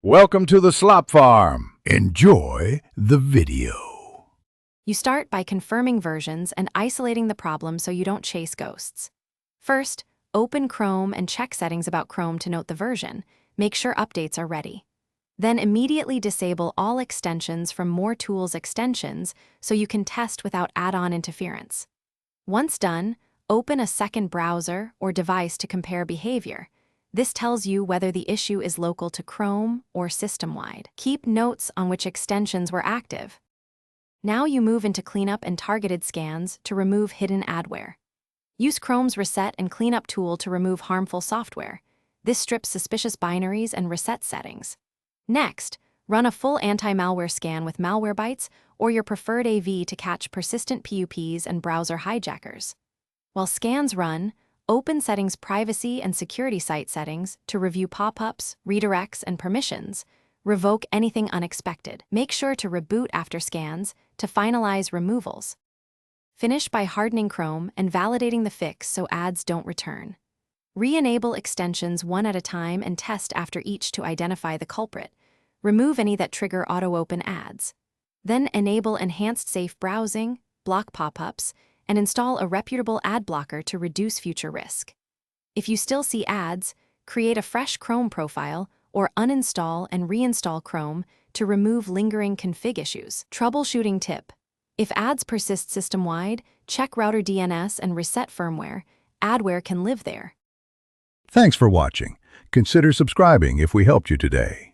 Welcome to the Slop Farm. Enjoy the video. You start by confirming versions and isolating the problem so you don't chase ghosts. First, open Chrome and check settings about Chrome to note the version. Make sure updates are ready. Then immediately disable all extensions from More Tools extensions so you can test without add-on interference. Once done, open a second browser or device to compare behavior. This tells you whether the issue is local to Chrome or system-wide. Keep notes on which extensions were active. Now you move into Cleanup and Targeted Scans to remove hidden adware. Use Chrome's Reset and Cleanup tool to remove harmful software. This strips suspicious binaries and reset settings. Next, run a full anti-malware scan with Malwarebytes or your preferred AV to catch persistent PUPs and browser hijackers. While scans run, open Settings Privacy and Security Site Settings to review pop-ups, redirects, and permissions. Revoke anything unexpected. Make sure to reboot after scans to finalize removals. Finish by hardening Chrome and validating the fix so ads don't return. Re-enable extensions one at a time and test after each to identify the culprit. Remove any that trigger auto-open ads. Then enable Enhanced Safe Browsing, block pop-ups, and install a reputable ad blocker to reduce future risk. If you still see ads, create a fresh Chrome profile or uninstall and reinstall Chrome to remove lingering config issues. Troubleshooting tip: if ads persist system-wide, check router DNS and reset firmware. Adware can live there. Thanks for watching. Consider subscribing if we helped you today.